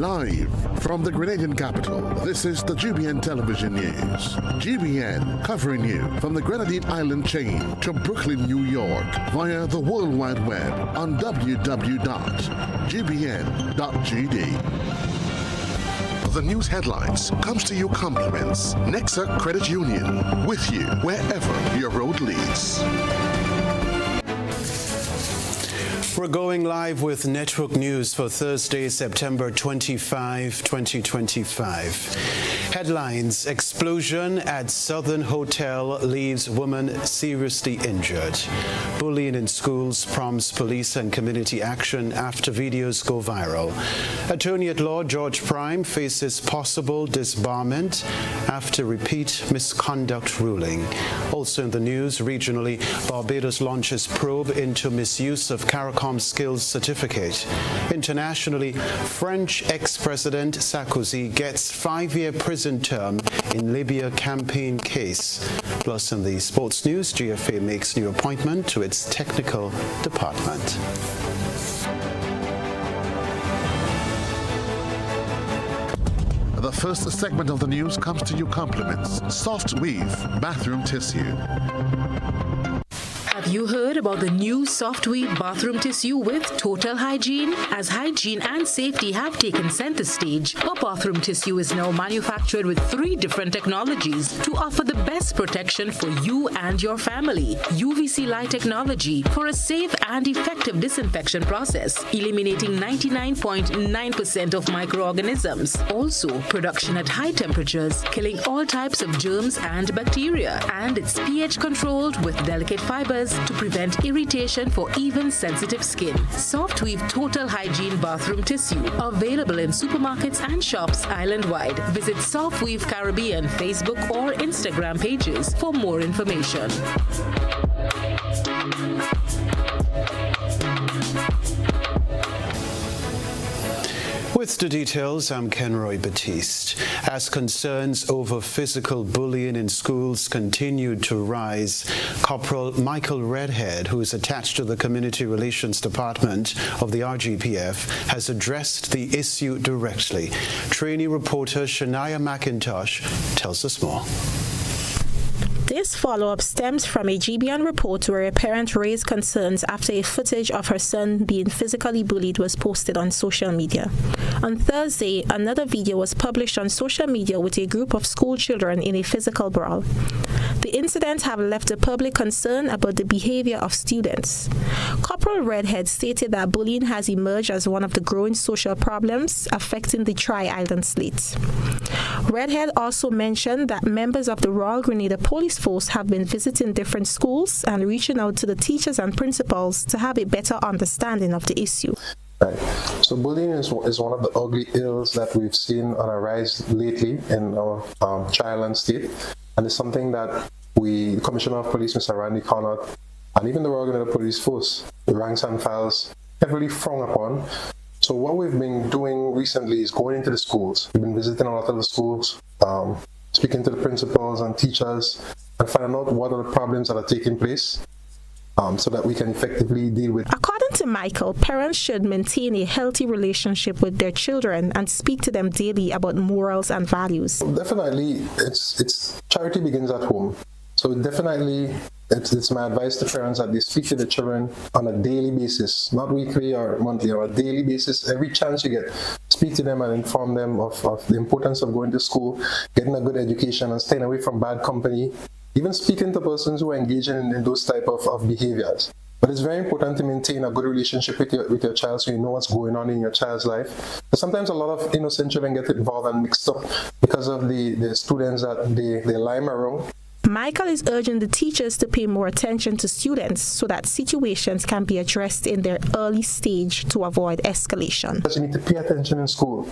Live from the Grenadian capital, this is the GBN Television News. GBN covering you from the Grenadine Island chain to Brooklyn, New York via the World Wide Web on www.gbn.gd. The news headlines comes to you compliments Nexa Credit Union, with you wherever your road leads. We're going live with Network News for Thursday, September 25, 2025. Headlines: explosion at Southern Hotel leaves woman seriously injured. Bullying in schools prompts police and community action after videos go viral. Attorney at Law George Prime faces possible disbarment after repeat misconduct ruling. Also in the news, regionally, Barbados launches probe into misuse of CARICOM skills certificate. Internationally, French ex-President Sarkozy gets 5-year prison term in Libya campaign case. Plus in the sports news, GFA makes new appointment to its technical department. The first segment of the news comes to you compliments Soft Weave Bathroom Tissue. Have you heard about the new Soft Weave bathroom tissue with total hygiene? As hygiene and safety have taken center stage, our bathroom tissue is now manufactured with 3 different technologies to offer the best protection for you and your family. UVC light technology for a safe and effective disinfection process, eliminating 99.9% of microorganisms. Also, production at high temperatures, killing all types of germs and bacteria. And it's pH controlled with delicate fibers to prevent irritation for even sensitive skin. Soft Weave Total Hygiene Bathroom Tissue. Available in supermarkets and shops island-wide. Visit Soft Weave Caribbean Facebook or Instagram pages for more information. With the details, I'm Kenroy Baptiste. As concerns over physical bullying in schools continued to rise, Corporal Michael Redhead, who is attached to the Community Relations Department of the RGPF, has addressed the issue directly. Trainee reporter Shania McIntosh tells us more. This follow-up stems from a GBN report where a parent raised concerns after a footage of her son being physically bullied was posted on social media. On Thursday, another video was published on social media with a group of school children in a physical brawl. The incidents have left the public concern about the behavior of students. Corporal Redhead stated that bullying has emerged as one of the growing social problems affecting the Tri-Island slate. Redhead also mentioned that members of the Royal Grenada Police Force have been visiting different schools and reaching out to the teachers and principals to have a better understanding of the issue. Right. So bullying is one of the ugly ills that we've seen on a rise lately in our Tri-Island state, and it's something that the Commissioner of Police, Mr. Randy Connaught, and even the Royal Grenada Police Force, the ranks and files, heavily frown upon. So what we've been doing recently is going into the schools. We've been visiting a lot of the schools, speaking to the principals and teachers, and finding out what are the problems that are taking place, so that we can effectively deal with. According to Michael, parents should maintain a healthy relationship with their children and speak to them daily about morals and values. Definitely, it's charity begins at home. So definitely, it's my advice to parents that they speak to the children on a daily basis, not weekly or monthly, on a daily basis. Every chance you get, speak to them and inform them of the importance of going to school, getting a good education, and staying away from bad company. Even speaking to persons who are engaging in those type of behaviors. But it's very important to maintain a good relationship with your child so you know what's going on in your child's life. But sometimes a lot of innocent children get involved and mixed up because of the students that they lime around. Michael is urging the teachers to pay more attention to students so that situations can be addressed in their early stage to avoid escalation. You need to pay attention in school.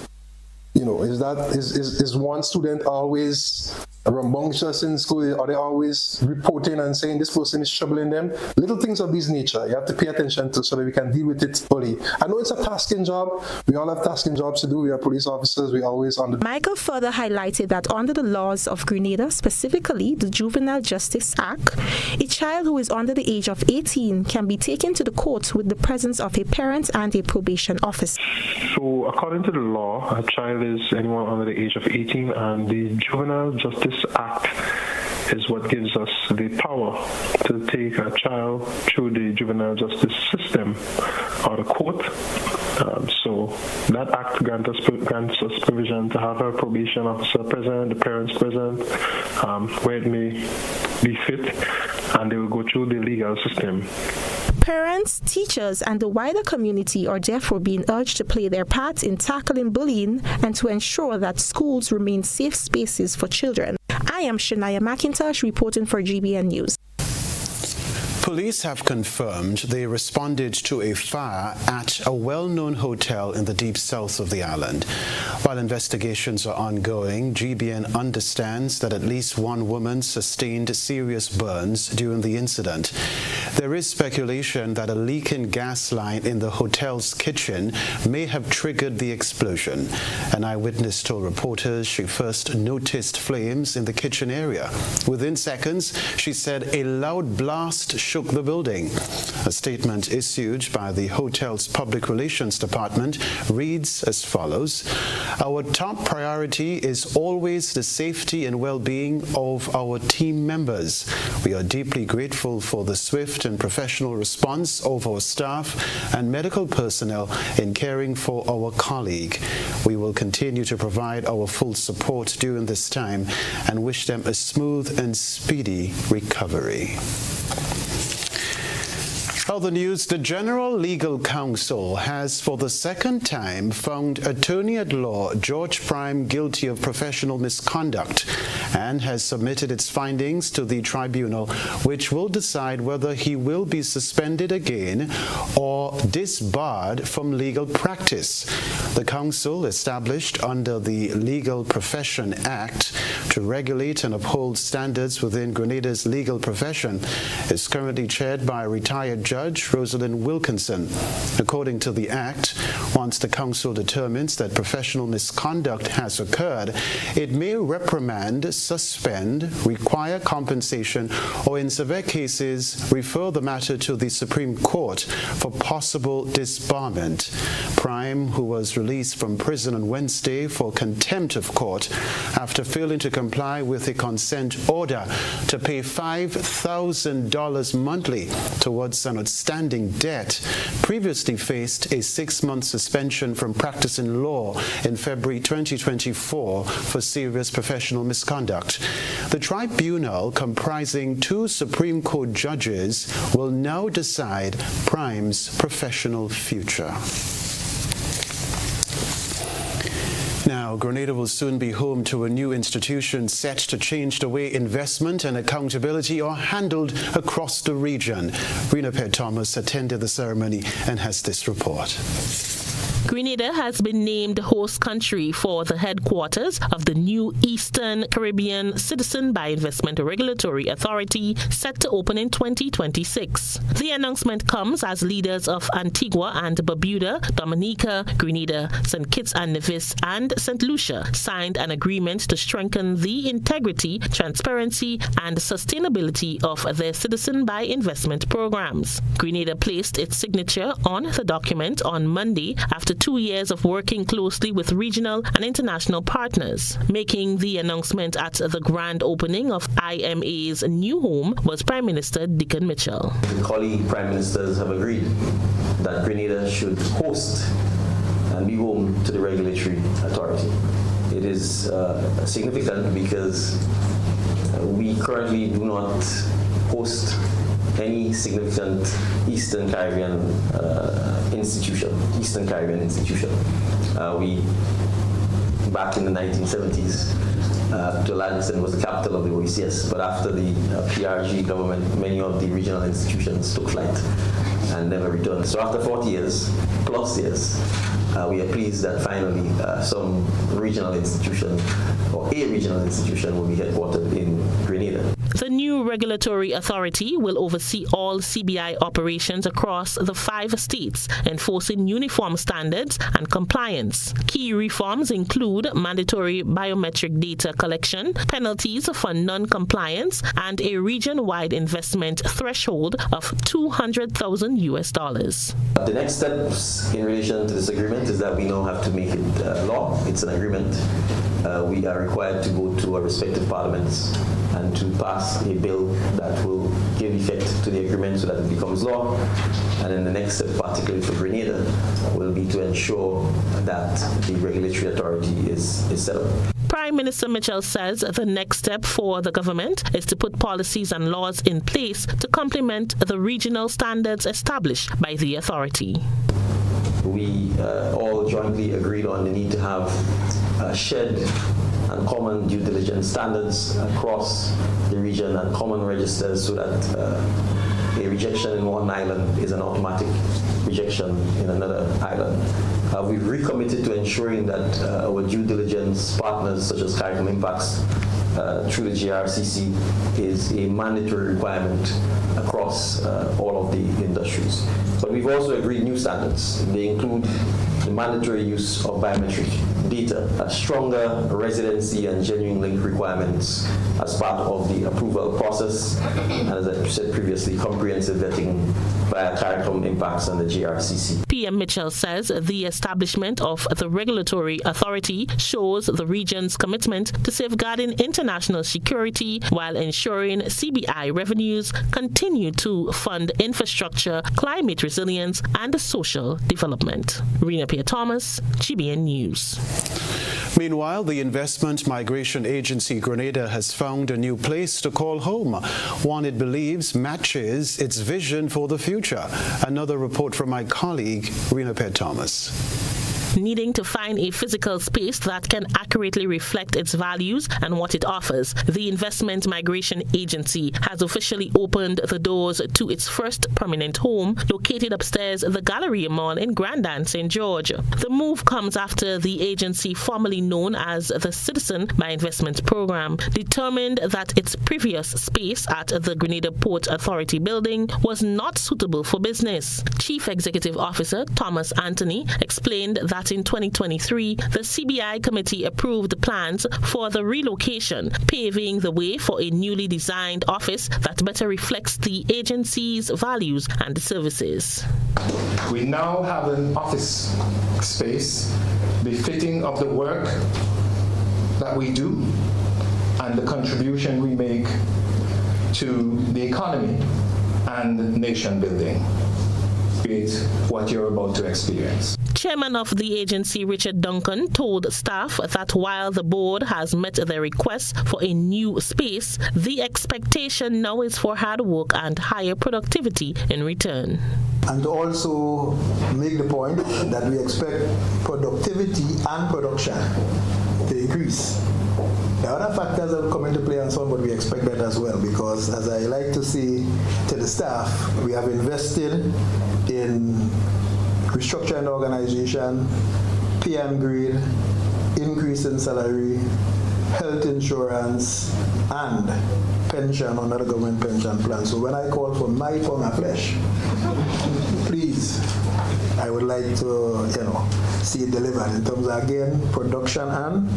You know, is one student always rambunctious in school, or they're always reporting and saying this person is troubling them. Little things of this nature you have to pay attention to so that we can deal with it fully. I know it's a tasking job. We all have tasking jobs to do. We are police officers. We always on the... Michael further highlighted that under the laws of Grenada, specifically the Juvenile Justice Act, a child who is under the age of 18 can be taken to the court with the presence of a parent and a probation officer. So according to the law, a child is anyone under the age of 18, and the Juvenile Justice Act is what gives us the power to take a child through the juvenile justice system or the court. So that act grants us provision to have a probation officer present, the parents present, where it may be fit, and they will go through the legal system. Parents, teachers, and the wider community are therefore being urged to play their part in tackling bullying and to ensure that schools remain safe spaces for children. I am Shania McIntosh reporting for GBN News. Police have confirmed they responded to a fire at a well-known hotel in the deep south of the island. While investigations are ongoing, GBN understands that at least one woman sustained serious burns during the incident. There is speculation that a leak in gas line in the hotel's kitchen may have triggered the explosion. An eyewitness told reporters she first noticed flames in the kitchen area. Within seconds, she said a loud blast shook the building. A statement issued by the hotel's public relations department reads as follows: "Our top priority is always the safety and well-being of our team members. We are deeply grateful for the swift and professional response of our staff and medical personnel in caring for our colleague. We will continue to provide our full support during this time and wish them a smooth and speedy recovery." Other news, the General Legal Counsel has for the second time found Attorney-at-Law George Prime guilty of professional misconduct and has submitted its findings to the tribunal, which will decide whether he will be suspended again or disbarred from legal practice. The council, established under the Legal Profession Act to regulate and uphold standards within Grenada's legal profession, is currently chaired by retired Judge Rosalind Wilkinson. According to the Act, once the Council determines that professional misconduct has occurred, it may reprimand, suspend, require compensation, or in severe cases, refer the matter to the Supreme Court for possible disbarment. Prime, who was released from prison on Wednesday for contempt of court after failing to comply with a consent order to pay $5,000 monthly towards an outstanding debt, previously faced a 6-month suspension from practicing law in February 2024 for serious professional misconduct. The tribunal, comprising 2 Supreme Court judges, will now decide Prime's professional future. Now, Grenada will soon be home to a new institution set to change the way investment and accountability are handled across the region. Rena Thomas attended the ceremony and has this report. Grenada has been named host country for the headquarters of the new Eastern Caribbean Citizen by Investment Regulatory Authority, set to open in 2026. The announcement comes as leaders of Antigua and Barbuda, Dominica, Grenada, St. Kitts and Nevis, and St. Lucia signed an agreement to strengthen the integrity, transparency, and sustainability of their Citizen by Investment programs. Grenada placed its signature on the document on Monday after 2 years of working closely with regional and international partners. Making the announcement at the grand opening of IMA's new home was Prime Minister Dickon Mitchell. The colleague Prime Ministers have agreed that Grenada should host and be home to the regulatory authority. It is significant because we currently do not host any significant Eastern Caribbean institution. We, back in the 1970s, Johannesburg was the capital of the OECS, but after the PRG government, many of the regional institutions took flight. and never returned. So after 40 years, plus years, we are pleased that finally some regional institution or a regional institution will be headquartered in Grenada. The new regulatory authority will oversee all CBI operations across the 5 states, enforcing uniform standards and compliance. Key reforms include mandatory biometric data collection, penalties for non-compliance, and a region-wide investment threshold of $200,000 US. The next steps in relation to this agreement is that we now have to make it law. It's an agreement. We are required to go to our respective parliaments and to pass a bill that will give effect to the agreement so that it becomes law. And then the next step, particularly for Grenada, will be to ensure that the regulatory authority is set up. Prime Minister Mitchell says the next step for the government is to put policies and laws in place to complement the regional standards established by the authority. We all jointly agreed on the need to have shared and common due diligence standards across the region and common registers so that a rejection in one island is an automatic rejection in another island. We've recommitted to ensuring that our due diligence partners such as CARICOM Impacts through the GRCC is a mandatory requirement across all of the industries. But we've also agreed new standards. They include the mandatory use of biometric data, stronger residency and genuine link requirements as part of the approval process, and as I said previously, comprehensive vetting via CARICOM Impacts and the GRCC. PM Mitchell says the establishment of the regulatory authority shows the region's commitment to safeguarding international security while ensuring CBI revenues continue to fund infrastructure, climate resilience, and social development. Rena Pierre-Thomas, GBN News. Meanwhile, the Investment Migration Agency Grenada has found a new place to call home, one it believes matches its vision for the future. Another report from my colleague, Rena Pierre-Thomas. Needing to find a physical space that can accurately reflect its values and what it offers, the Investment Migration Agency has officially opened the doors to its first permanent home, located upstairs the Galleria Mall in Grandin, St. George. The move comes after the agency, formerly known as the Citizen by Investment Program, determined that its previous space at the Grenada Port Authority building was not suitable for business. Chief Executive Officer Thomas Anthony explained that in 2023, the CBI committee approved the plans for the relocation, paving the way for a newly designed office that better reflects the agency's values and services. We now have an office space befitting of the work that we do and the contribution we make to the economy and nation building. It's what you're about to experience. Chairman of the agency, Richard Duncan, told staff that while the board has met their request for a new space, the expectation now is for hard work and higher productivity in return. And to also make the point that we expect productivity and production to increase. There are other factors that will come into play and so on, but we expect that as well, because as I like to say to the staff, we have invested in restructuring the organization, PM grade, increase in salary, health insurance, and pension under the government pension plan. So when I call for my pound of flesh, please, I would like to, see it delivered in terms of, again, production and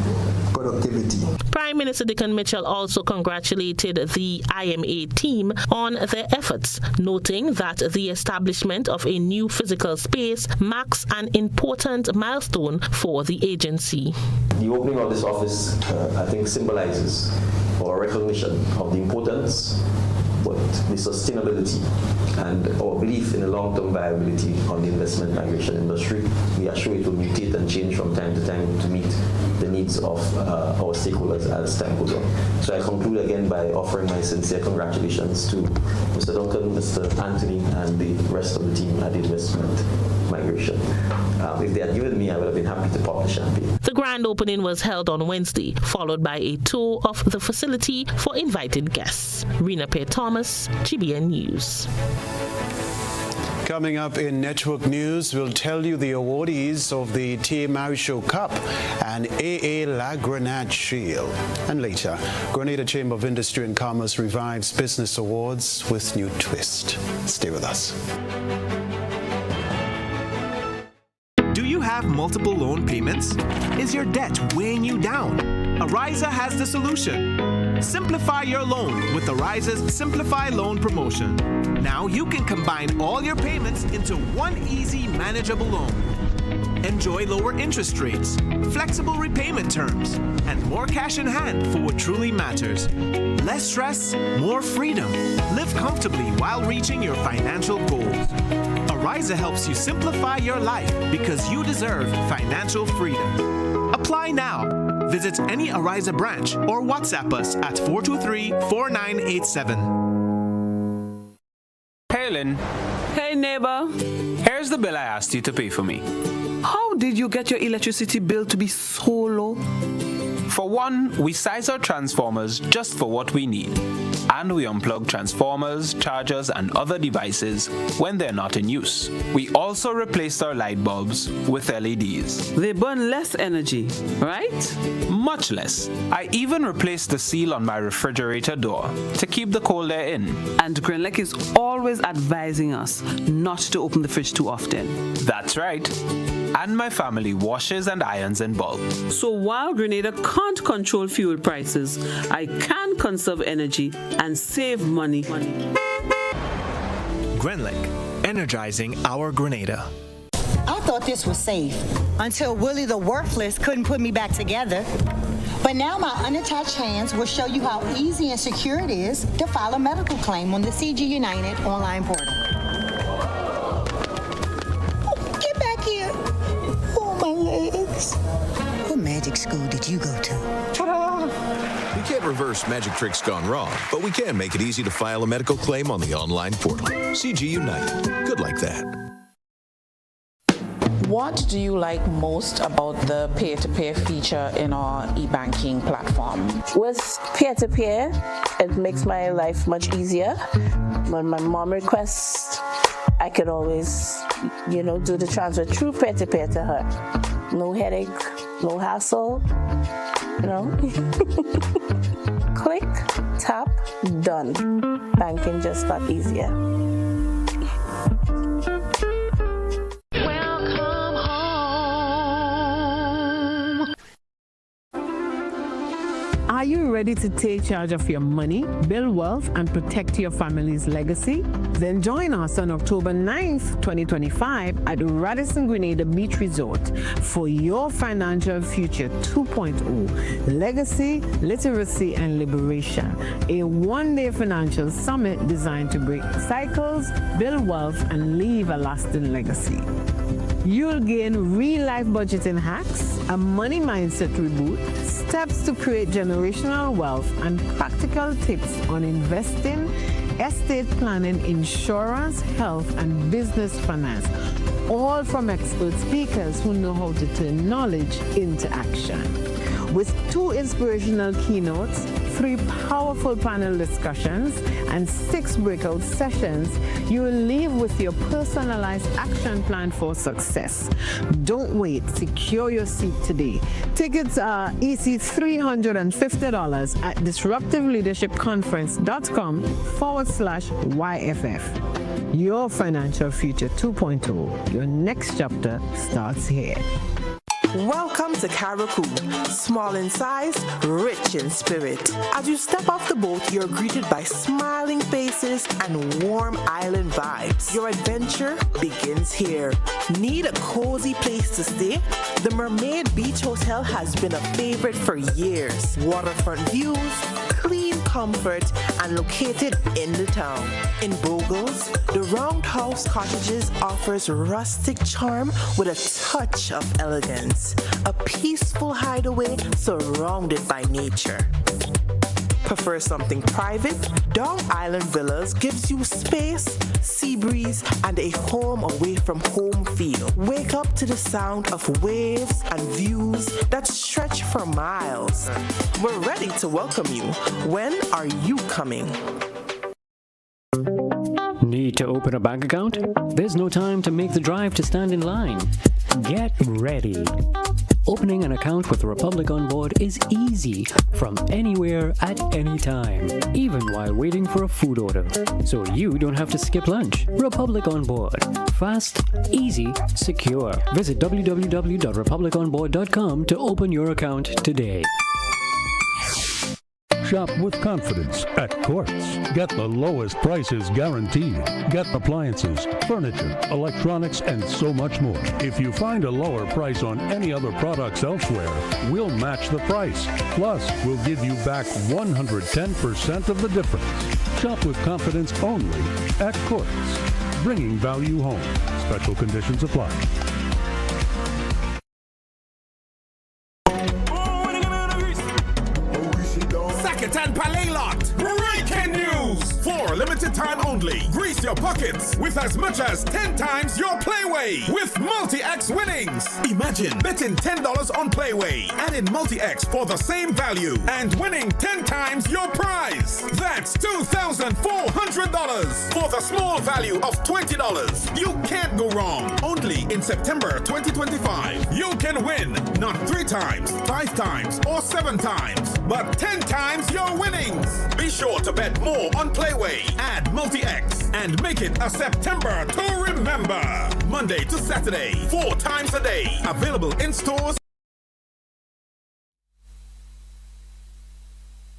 productivity. Prime Minister Dickon Mitchell also congratulated the IMA team on their efforts, noting that the establishment of a new physical space marks an important milestone for the agency. The opening of this office, I think, symbolizes our recognition of the importance, but the sustainability and our belief in the long-term viability of the investment migration industry. We are sure it will mutate and change from time to time to meet the needs of our stakeholders as time goes on. So I conclude again by offering my sincere congratulations to Mr. Duncan, Mr. Anthony, and the rest of the team at the Investment Migration. If they had given me, I would have been happy to pop the champagne. The grand opening was held on Wednesday, followed by a tour of the facility for invited guests. Rena Pierre-Thomas, GBN News. Coming up in Network News, we'll tell you the awardees of the TA Marisho Cup and AA La Grenade Shield. And later, Grenada Chamber of Industry and Commerce revives Business Awards with new twist. Stay with us. Do you have multiple loan payments? Is your debt weighing you down? Ariza has the solution. Simplify your loan with Ariza's Simplify Loan promotion. Now you can combine all your payments into one easy, manageable loan. Enjoy lower interest rates, flexible repayment terms, and more cash in hand for what truly matters. Less stress, more freedom. Live comfortably while reaching your financial goals. Ariza helps you simplify your life because you deserve financial freedom. Apply now. Visit any Ariza branch or WhatsApp us at 423-4987. Hey, Lynn. Hey, neighbor. Here's the bill I asked you to pay for me. How did you get your electricity bill to be so low? For one, we size our transformers just for what we need. And we unplug transformers, chargers, and other devices when they're not in use. We also replaced our light bulbs with LEDs. They burn less energy, right? Much less. I even replaced the seal on my refrigerator door to keep the cold air in. And Grenlec is always advising us not to open the fridge too often. That's right. And my family washes and irons in bulk. So while Grenada can't control fuel prices, I can conserve energy and save money. Grenlec, energizing our Grenada. I thought this was safe until Willie the Worthless couldn't put me back together. But now my unattached hands will show you how easy and secure it is to file a medical claim on the CG United online portal. Get back here. Oh, my legs. What magic school did you go to? We can't reverse magic tricks gone wrong, but we can make it easy to file a medical claim on the online portal. CG United. Good like that. What do you like most about the peer-to-peer feature in our e-banking platform? With peer-to-peer, it makes my life much easier. When my mom requests, I can always, do the transfer through peer-to-peer to her. No headache, no hassle, Click, tap, done. Banking just got easier. Are you ready to take charge of your money, build wealth, and protect your family's legacy? Then join us on October 9th, 2025 at Radisson Grenada Beach Resort for your Financial Future 2.0, Legacy, Literacy, and Liberation, a one-day financial summit designed to break cycles, build wealth, and leave a lasting legacy. You'll gain real-life budgeting hacks, a money mindset reboot, steps to create generational wealth, and practical tips on investing, estate planning, insurance, health, and business finance, all from expert speakers who know how to turn knowledge into action. With 2 inspirational keynotes, 3 powerful panel discussions, and 6 breakout sessions, you will leave with your personalized action plan for success. Don't wait. Secure your seat today. Tickets are EC $350 at disruptiveleadershipconference.com/YFF. Your Financial Future 2.0. Your next chapter starts here. Welcome to Karakou, small in size, rich in spirit. As you step off the boat, you're greeted by smiling faces and warm island vibes. Your adventure begins here. Need a cozy place to stay? The Mermaid Beach Hotel has been a favorite for years. Waterfront views, clean comfort, and located in the town. In Bogles, the Roundhouse Cottages offers rustic charm with a touch of elegance. A peaceful hideaway surrounded by nature. Prefer something private? Dong Island Villas gives you space, sea breeze, and a home away from home feel. Wake up to the sound of waves and views that stretch for miles. We're ready to welcome you. When are you coming? Need to open a bank account? There's no time to make the drive to stand in line. Get ready. Opening an account with Republic On Board is easy from anywhere at any time, even while waiting for a food order. So you don't have to skip lunch. Republic On Board. Fast, easy, secure. Visit www.republiconboard.com to open your account today. Shop with confidence at Quartz. Get the lowest prices guaranteed. Get appliances, furniture, electronics, and so much more. If you find a lower price on any other products elsewhere, we'll match the price. Plus, we'll give you back 110% of the difference. Shop with confidence only at Quartz. Bringing value home. Special conditions apply. And Palais Lot. Breaking news! For limited time only, grease your pockets with as much as 10 times your Playway with Multi-X winnings. Imagine betting $10 on Playway, adding Multi-X for the same value, and winning 10 times your prize. That's $2,400 for the small value of $20. You can't go wrong. Only in September 2025. You can win not 3 times, 5 times, or 7 times, but 10 times your winnings. Be sure to bet more on Playway. Add Multi-X and make it a September to remember. Monday to Saturday, 4 times a day. Available in stores.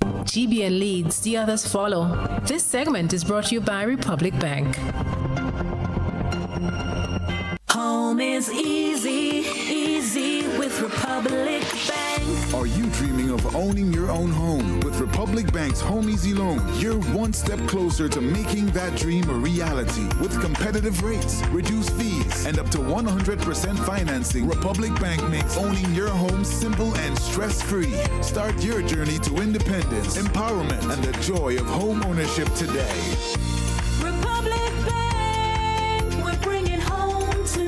GBN leads, the others follow. This segment is brought to you by Republic Bank. Home is easy, easy with Republic Bank. Are you dreaming of owning your own home? With Republic Bank's Home Easy Loan, you're one step closer to making that dream a reality. With competitive rates, reduced fees, and up to 100% financing, Republic Bank makes owning your home simple and stress-free. Start your journey to independence, empowerment, and the joy of home ownership today. Republic Bank, we're bringing home to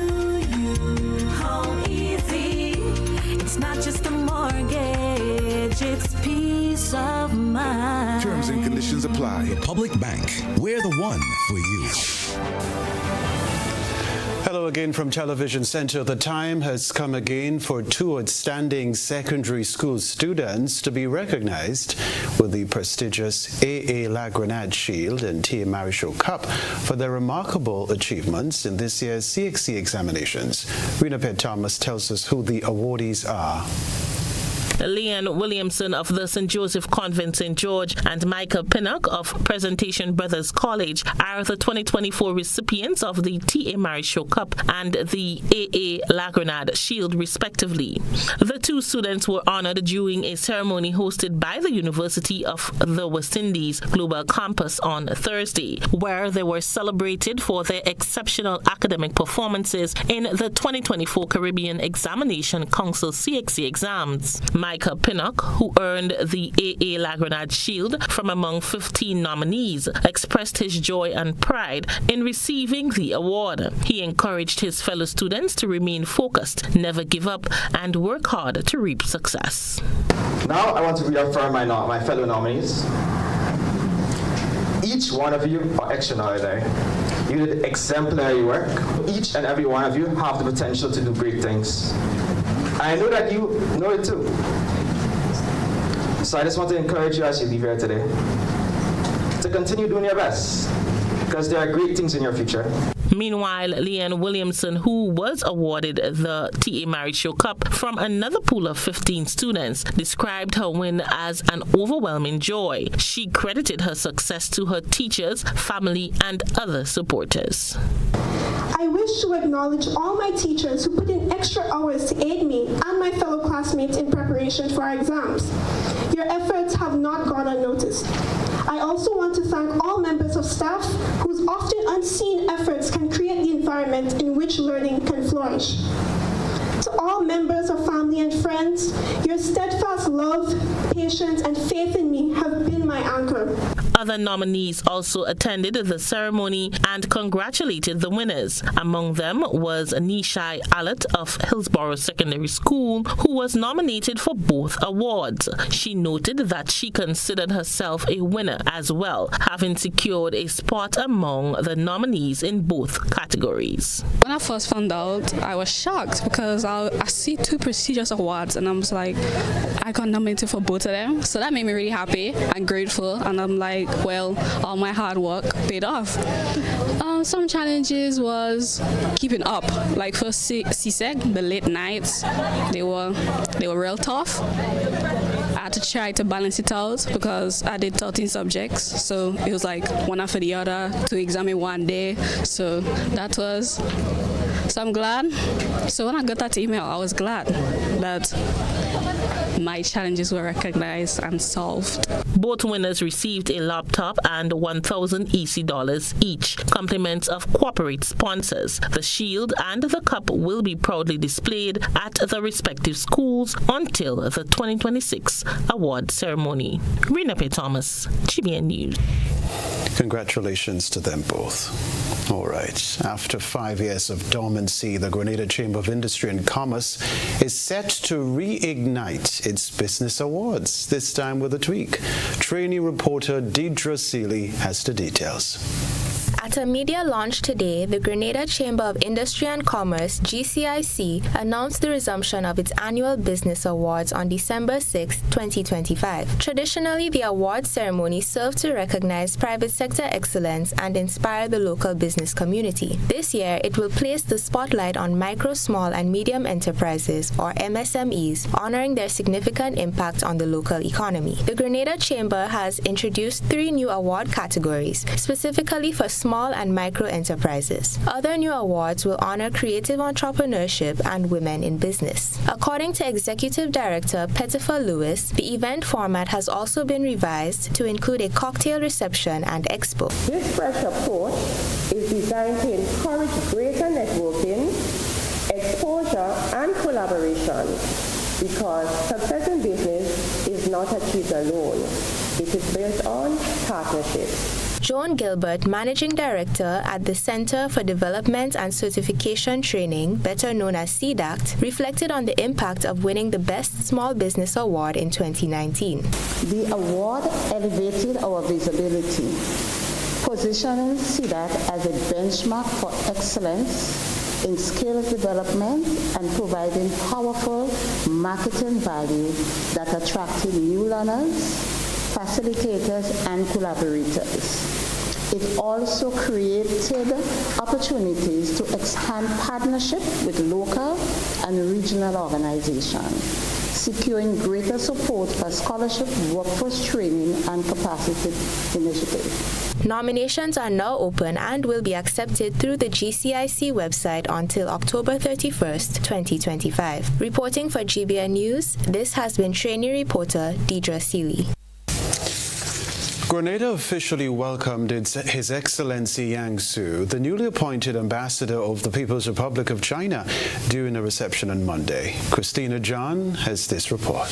you. Home easy. It's not just a mortgage, it's peace of mind. Terms and conditions apply. Republic Bank, we're the one for you. Hello again from Television Center. The time has come again for 2 outstanding secondary school students to be recognized with the prestigious AA La Grenade Shield and T.A. Marichal Cup for their remarkable achievements in this year's CXC examinations. Rena Pitt Thomas tells us who the awardees are. Leanne Williamson of the St. Joseph Convent St. George and Micah Pinnock of Presentation Brothers College are the 2024 recipients of the T.A. Marichal Cup and the AA La Grenade Shield, respectively. The 2 students were honored during a ceremony hosted by the University of the West Indies Global Campus on Thursday, where they were celebrated for their exceptional academic performances in the 2024 Caribbean Examination Council CXC exams. Micah Pinnock, who earned the AA La Grenade Shield from among 15 nominees, expressed his joy and pride in receiving the award. He encouraged his fellow students to remain focused, never give up, and work hard to reap success. Now I want to reaffirm my fellow nominees. Each one of you are extraordinary. You did exemplary work. Each and every one of you have the potential to do great things. I know that you know it too. So I just want to encourage you as you leave here today to continue doing your best, because there are great things in your future. Meanwhile, Leanne Williamson, who was awarded the T.A. Marichal Cup from another pool of 15 students, described her win as an overwhelming joy. She credited her success to her teachers, family, and other supporters. I wish to acknowledge all my teachers who put in extra hours to aid me and my fellow classmates in preparation for our exams. Your efforts have not gone unnoticed. I also want to thank all members of staff whose often unseen efforts can create the environment in which learning can flourish. To all members of family and friends, your steadfast love, patience, and faith in me have been my anchor. Other nominees also attended the ceremony and congratulated the winners. Among them was Nishai Alat of Hillsborough Secondary School, who was nominated for both awards. She noted that she considered herself a winner as well, having secured a spot among the nominees in both categories. When I first found out, I was shocked because I see two prestigious awards and I was like, I got nominated for both of them. So that made me really happy and grateful, and I'm like, well, all my hard work paid off. Some challenges was keeping up. Like for CSEC, the late nights, they were real tough. I had to try to balance it out because I did 13 subjects, so it was like one after the other to examine one day. So I'm glad. So when I got that email, I was glad that my challenges were recognized and solved. Both winners received a laptop and 1,000 EC dollars each, compliments of corporate sponsors. The shield and the cup will be proudly displayed at the respective schools until the 2026 award ceremony. Rena P. Thomas, GBN News. Congratulations to them both. All right. After 5 years of dormancy, the Grenada Chamber of Industry and Commerce is set to reignite its business awards, this time with a tweak. Trainee reporter Deidre Seeley has the details. At a media launch today, the Grenada Chamber of Industry and Commerce, GCIC, announced the resumption of its annual business awards on December 6, 2025. Traditionally, the awards ceremony served to recognize private sector excellence and inspire the local business community. This year, it will place the spotlight on micro, small, and medium enterprises, or MSMEs, honoring their significant impact on the local economy. The Grenada Chamber has introduced 3 new award categories, specifically for small and micro enterprises. Other new awards will honor creative entrepreneurship and women in business. According to Executive Director Pettifer Lewis, the event format has also been revised to include a cocktail reception and expo. This fresh approach is designed to encourage greater networking, exposure, and collaboration, because success in business is not achieved alone. It is built on partnerships. Joan Gilbert, Managing Director at the Center for Development and Certification Training, better known as CDACT, reflected on the impact of winning the Best Small Business Award in 2019. The award elevated our visibility, positioning CDACT as a benchmark for excellence in skills development and providing powerful marketing value that attracted new learners, facilitators, and collaborators. It also created opportunities to expand partnership with local and regional organizations, securing greater support for scholarship, workforce training, and capacity initiatives. Nominations are now open and will be accepted through the GCIC website until October 31st, 2025. Reporting for GBN News, this has been trainee reporter Deidre Seeley. Grenada officially welcomed His Excellency Yang Su, the newly appointed ambassador of the People's Republic of China, during a reception on Monday. Christina John has this report.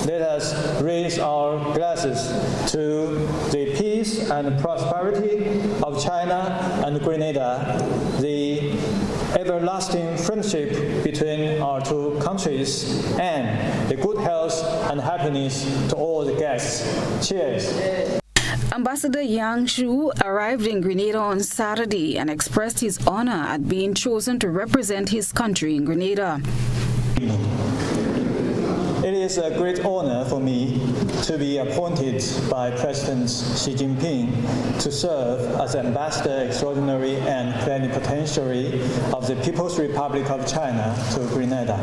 Let us raise our glasses to the peace and prosperity of China and Grenada, the everlasting friendship between our two countries, and the good health and happiness to all the guests. Cheers. Ambassador Yang Su arrived in Grenada on Saturday and expressed his honor at being chosen to represent his country in Grenada. It is a great honor for me to be appointed by President Xi Jinping to serve as Ambassador Extraordinary and Plenipotentiary of the People's Republic of China to Grenada.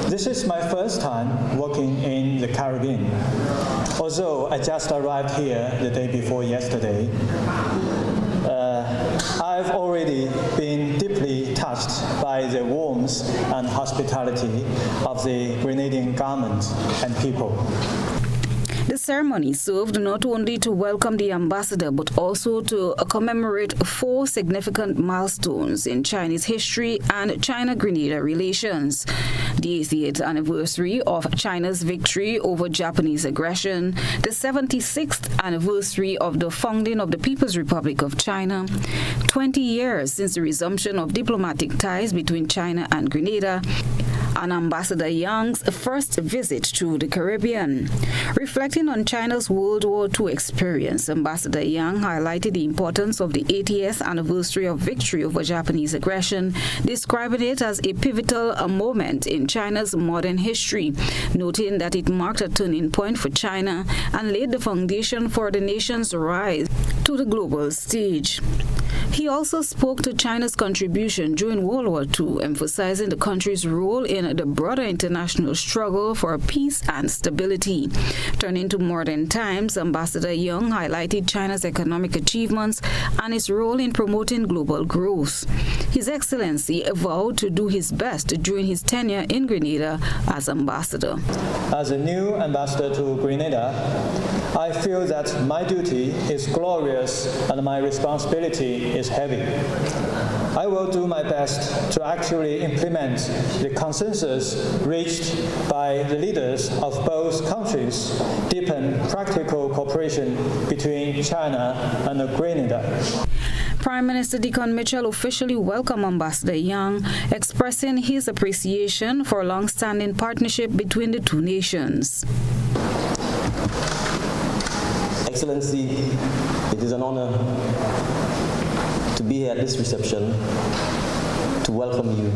This is my first time working in the Caribbean. Although I just arrived here the day before yesterday, I've already been deeply touched by the warmth and hospitality of the Grenadian government and people. The ceremony served not only to welcome the ambassador but also to commemorate 4 significant milestones in Chinese history and China-Grenada relations: the 80th anniversary of China's victory over Japanese aggression, the 76th anniversary of the founding of the People's Republic of China, 20 years since the resumption of diplomatic ties between China and Grenada, and Ambassador Yang's first visit to the Caribbean. Reflecting on China's World War II experience, Ambassador Yang highlighted the importance of the 80th anniversary of victory over Japanese aggression, describing it as a pivotal moment in China's modern history, noting that it marked a turning point for China and laid the foundation for the nation's rise to the global stage. He also spoke to China's contribution during World War II, emphasizing the country's role in the broader international struggle for peace and stability. Turning to modern times, Ambassador Yang highlighted China's economic achievements and its role in promoting global growth. His Excellency vowed to do his best during his tenure in Grenada as ambassador. As a new ambassador to Grenada, I feel that my duty is glorious and my responsibility is heavy. I will do my best to actually implement the consensus reached by the leaders of both countries, deepen practical cooperation between China and Grenada. Prime Minister Deacon Mitchell officially welcomed Ambassador Yang, expressing his appreciation for a long-standing partnership between the two nations. Excellency, it is an honor to be here at this reception to welcome you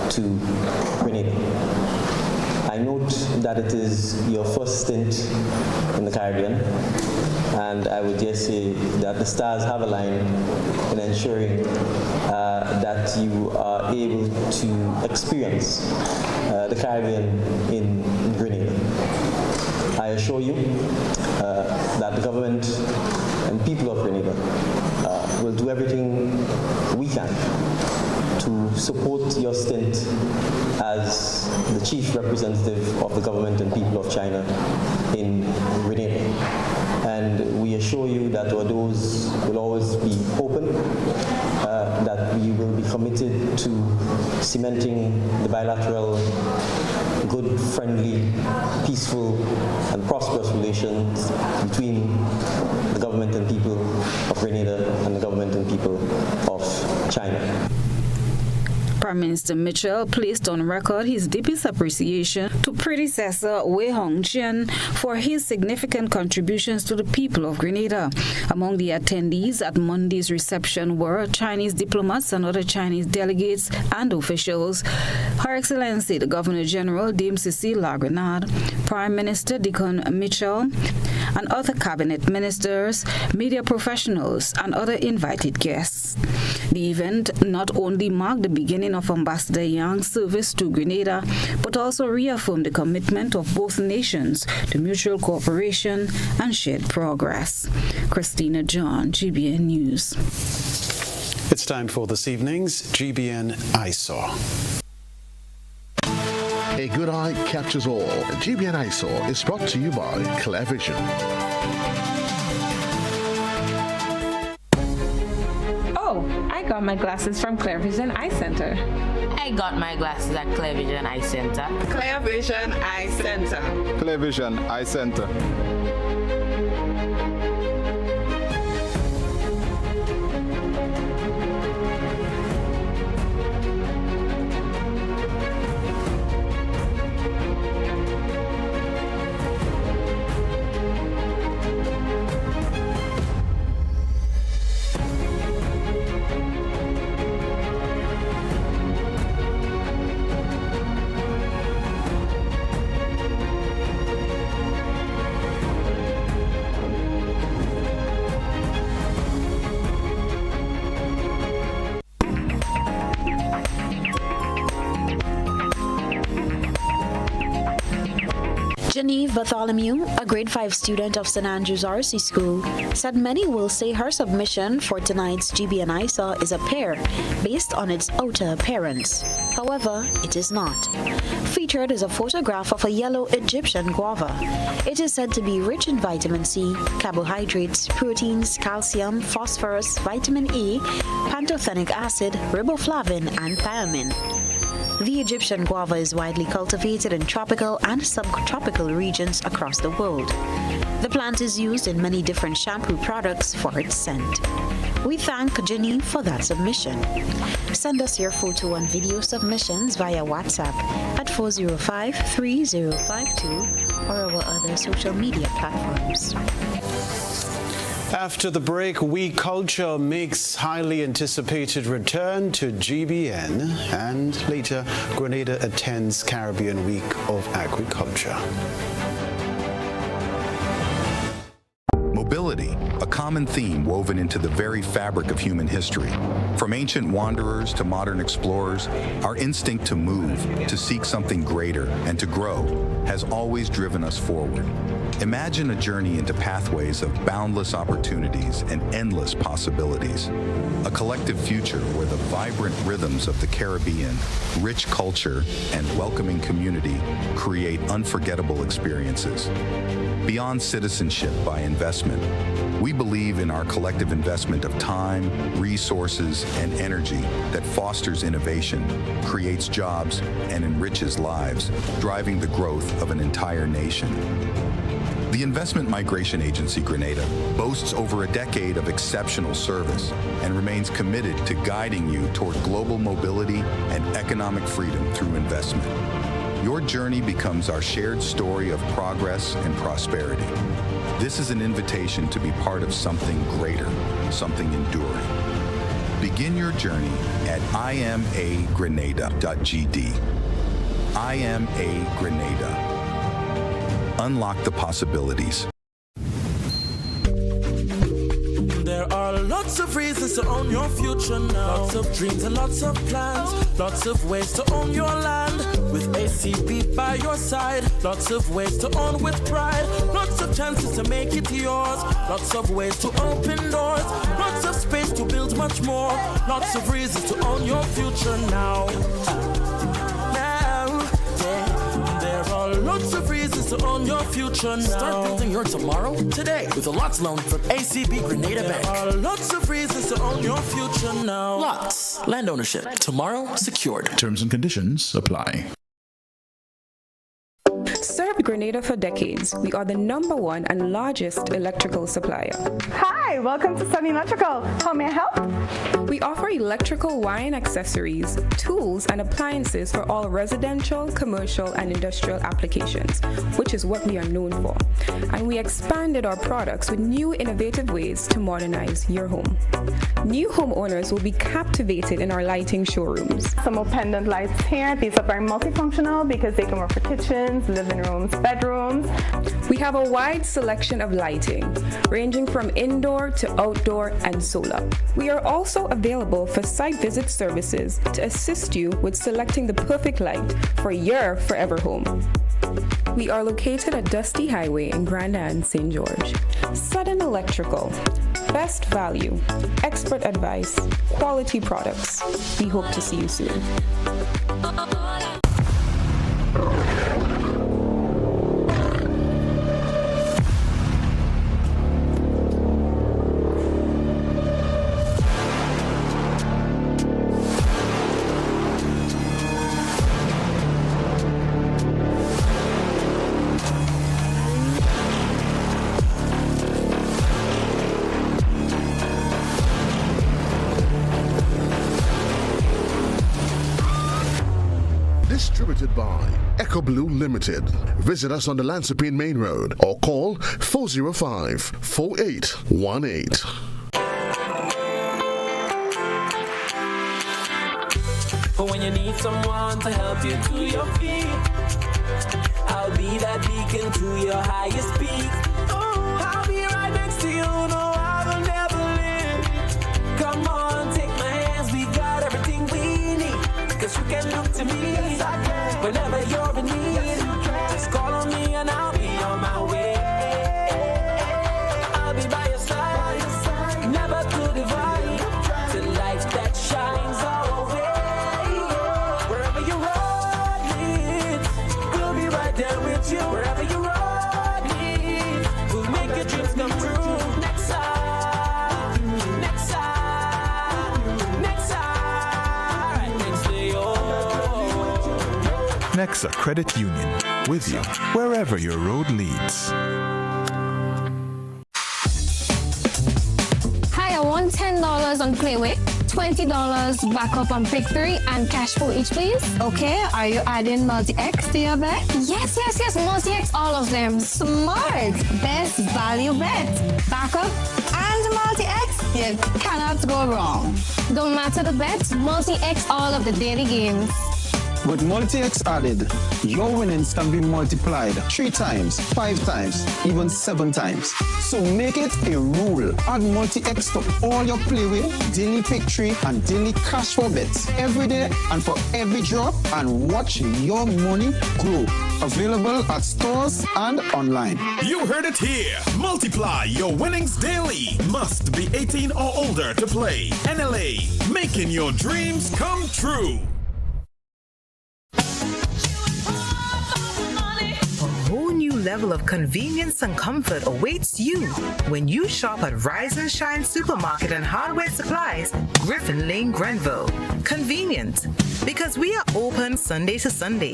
to Grenada. I note that it is your first stint in the Caribbean, and I would just say that the stars have aligned in ensuring that you are able to experience the Caribbean in Grenada. I assure you that the government and people of Grenada will do everything we can to support your stint as the chief representative of the government and people of China in Grenada. And we assure you that our doors will always be open, that we will be committed to cementing the bilateral, good, friendly, peaceful, and prosperous relations between the government and people of Grenada and the government and people of China. Prime Minister Mitchell placed on record his deepest appreciation to predecessor Wei Hongqian for his significant contributions to the people of Grenada. Among the attendees at Monday's reception were Chinese diplomats and other Chinese delegates and officials, Her Excellency the Governor General Dame Cecile Lagrenade, Prime Minister Deacon Mitchell, and other cabinet ministers, media professionals, and other invited guests. The event not only marked the beginning of Ambassador Yang's service to Grenada, but also reaffirmed the commitment of both nations to mutual cooperation and shared progress. Christina John, GBN News. It's time for this evening's GBN Eyesore. A good eye catches all. GBN Eyesore is brought to you by Clear Vision. Oh, I got my glasses from Clear Vision Eye Center. I got my glasses at Clear Vision Eye Center. Clear Vision Eye Center. Clear Vision Eye Center. Genevieve Bartholomew, a grade 5 student of St. Andrew's RC School, said many will say her submission for tonight's GBN ISA is a pear based on its outer appearance. However, it is not. Featured is a photograph of a yellow Egyptian guava. It is said to be rich in vitamin C, carbohydrates, proteins, calcium, phosphorus, vitamin E, pantothenic acid, riboflavin, and thiamine. The Egyptian guava is widely cultivated in tropical and subtropical regions across the world. The plant is used in many different shampoo products for its scent. We thank Janine for that submission. Send us your photo and video submissions via WhatsApp at 405-3052 or our other social media platforms. After the break, We Culture makes highly anticipated return to GBN, and later, Grenada attends Caribbean Week of Agriculture. Mobility, a common theme woven into the very fabric of human history. From ancient wanderers to modern explorers, our instinct to move, to seek something greater, and to grow has always driven us forward. Imagine a journey into pathways of boundless opportunities and endless possibilities. A collective future where the vibrant rhythms of the Caribbean, rich culture, and welcoming community create unforgettable experiences. Beyond citizenship by investment, we believe in our collective investment of time, resources, and energy that fosters innovation, creates jobs, and enriches lives, driving the growth of an entire nation. The Investment Migration Agency Grenada boasts over a decade of exceptional service and remains committed to guiding you toward global mobility and economic freedom through investment. Your journey becomes our shared story of progress and prosperity. This is an invitation to be part of something greater, something enduring. Begin your journey at imagrenada.gd. IMA Grenada. Unlock the possibilities. There are lots of reasons to own your future now. Lots of dreams and lots of plans. Lots of ways to own your land. With ACB by your side. Lots of ways to own with pride. Lots of chances to make it yours. Lots of ways to open doors. Lots of space to build much more. Lots of reasons to own your future now. Lots of reasons to own your future now. Start building your tomorrow today with a LOTS loan from ACB Grenada Bank. There are lots of reasons to own your future now. LOTS, land ownership, tomorrow secured. Terms and conditions apply. Served Grenada for decades, we are the #1 and largest electrical supplier. Hi, welcome to Sunny Electrical. How may I help? We offer electrical wiring accessories, tools, and appliances for all residential, commercial, and industrial applications, which is what we are known for. And we expanded our products with new innovative ways to modernize your home. New homeowners will be captivated in our lighting showrooms. Some more pendant lights here. These are very multifunctional because they can work for kitchens, living rooms, bedrooms. We have a wide selection of lighting, ranging from indoor to outdoor and solar. We are also available for site visit services to assist you with selecting the perfect light for your forever home. We are located at Dusty Highway in Grand Anne, St. George. Sudden Electrical. Best value, expert advice, quality products. We hope to see you soon. Distributed by Echo Blue Limited. Visit us on the Lansopine Main Road or call 405-4818. But when you need someone to help you to your feet, I'll be that beacon to your highest peak. Oh, I'll be right next to you, no, I will never leave. Come on, take my hands, we got everything we need. Yes, you can look to me. Whenever you're in need, just call on me and I'll be on my way. I'll be by your side, never to divide. The light that shines our way. Wherever you road leads, we'll be right there with you. Wherever you road leads, we'll make your dreams come true. Next time, next time, next time, next day, oh. Nexa Credit Union, with you wherever your road leads. Hi, I want $10 on Playway, $20 backup on Pick 3, and cash for each, please. Okay, are you adding multi-X to your bet? Yes, multi-X, all of them. Smart. Best value bet. Backup and multi-X, you cannot go wrong. Don't matter the bet, multi-X all of the daily games. With multi-X added, your winnings can be multiplied 3 times, 5 times, even 7 times. So make it a rule. Add multi-X to all your Playway, daily Pick 3, and daily cash for bets every day and for every drop, and watch your money grow. Available at stores and online. You heard it here. Multiply your winnings daily. Must be 18 or older to play. NLA, making your dreams come true. Level of convenience and comfort awaits you when you shop at Rise and Shine Supermarket and Hardware Supplies, Griffin Lane, Grenville. Convenient, because we are open Sunday to Sunday.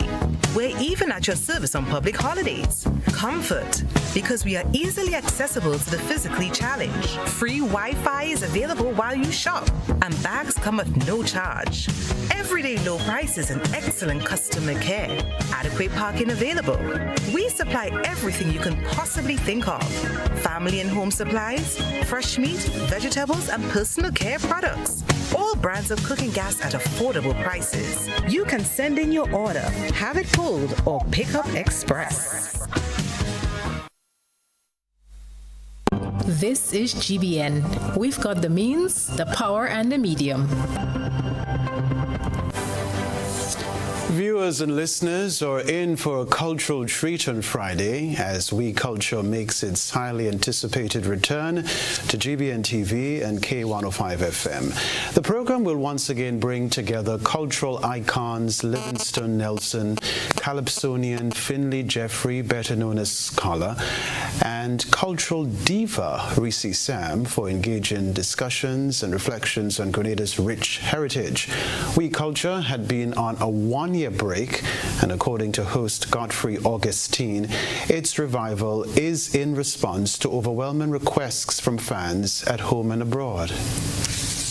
We're even at your service on public holidays. Comfort, because we are easily accessible to the physically challenged. Free Wi-Fi is available while you shop, and bags come at no charge. Everyday low prices and excellent customer care. Adequate parking available. We supply everything you can possibly think of. Family and home supplies, fresh meat, vegetables, and personal care products. All brands of cooking gas at affordable prices. You can send in your order, have it pulled, or pick up express. This is GBN. We've got the means, the power, and the medium. Viewers and listeners are in for a cultural treat on Friday as We Culture makes its highly anticipated return to GBN TV and K105 FM. The program will once again bring together cultural icons Livingston Nelson, Calypsonian Finley Jeffrey, better known as Scholar, and cultural diva Reese Sam for engaging discussions and reflections on Grenada's rich heritage. We Culture had been on a one-year break, and according to host Godfrey Augustine, its revival is in response to overwhelming requests from fans at home and abroad.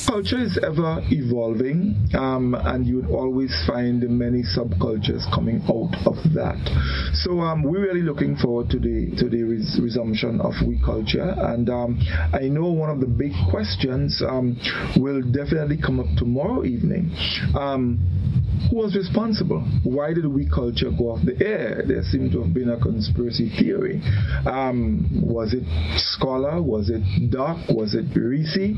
Culture is ever evolving, and you would always find many subcultures coming out of that. So we're really looking forward to the resumption of We Culture, and I know one of the big questions will definitely come up tomorrow evening. Who was responsible? Why did We Culture go off the air? There seemed to have been a conspiracy theory. Was it Scholar? Was it Doc? Was it Reese?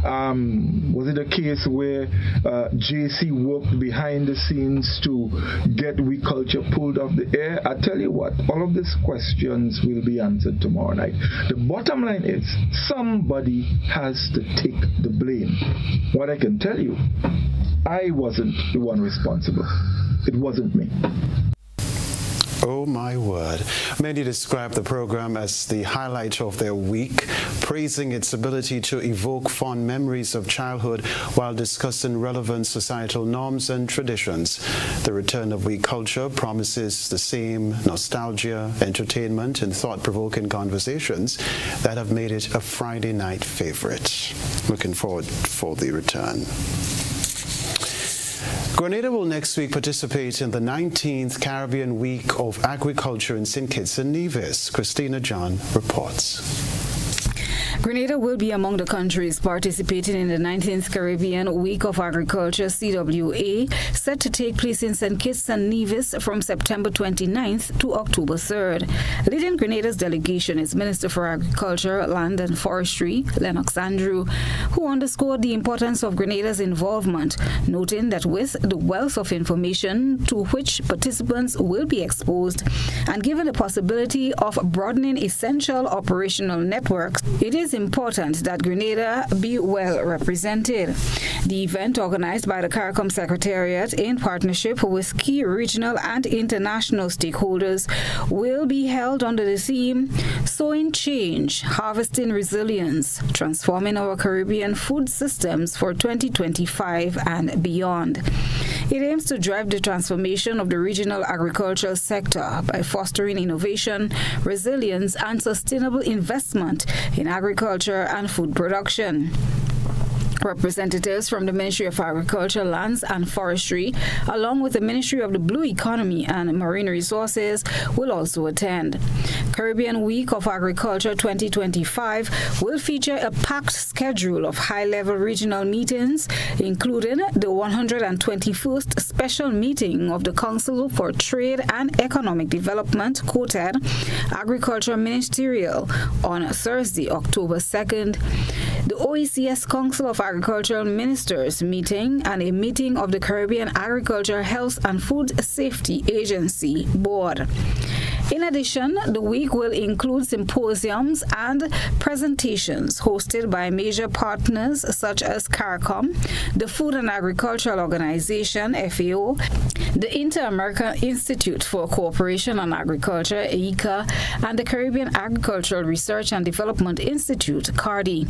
Was it a case where JC worked behind the scenes to get We Culture pulled off the air? I tell you what, all of these questions will be answered tomorrow night. The bottom line is somebody has to take the blame. What I can tell you, I wasn't the one responsible. It wasn't me. Oh my word. Many describe the program as the highlight of their week, praising its ability to evoke fond memories of childhood while discussing relevant societal norms and traditions. The return of We Culture promises the same nostalgia, entertainment, and thought-provoking conversations that have made it a Friday night favorite. Looking forward for the return. Grenada will next week participate in the 19th Caribbean Week of Agriculture in St. Kitts and Nevis. Christina John reports. Grenada will be among the countries participating in the 19th Caribbean Week of Agriculture CWA, set to take place in St. Kitts and Nevis from September 29th to October 3rd. Leading Grenada's delegation is Minister for Agriculture, Land and Forestry, Lennox Andrew, who underscored the importance of Grenada's involvement, noting that with the wealth of information to which participants will be exposed, and given the possibility of broadening essential operational networks, it is important that Grenada be well represented. The event, organized by the CARICOM Secretariat in partnership with key regional and international stakeholders, will be held under the theme Sowing Change, Harvesting Resilience, Transforming Our Caribbean Food Systems for 2025 and beyond. It aims to drive the transformation of the regional agricultural sector by fostering innovation, resilience, and sustainable investment in agriculture and food production. Representatives from the Ministry of Agriculture, Lands and Forestry, along with the Ministry of the Blue Economy and Marine Resources, will also attend. Caribbean Week of Agriculture 2025 will feature a packed schedule of high-level regional meetings, including the 121st Special Meeting of the Council for Trade and Economic Development, quoted, Agriculture Ministerial, on Thursday, October 2nd, the OECS Council of Agricultural Ministers meeting, and a meeting of the Caribbean Agriculture, Health and Food Safety Agency Board. In addition, the week will include symposiums and presentations hosted by major partners such as CARICOM, the Food and Agricultural Organization, FAO, the Inter-American Institute for Cooperation on Agriculture, ICA, and the Caribbean Agricultural Research and Development Institute, CARDI.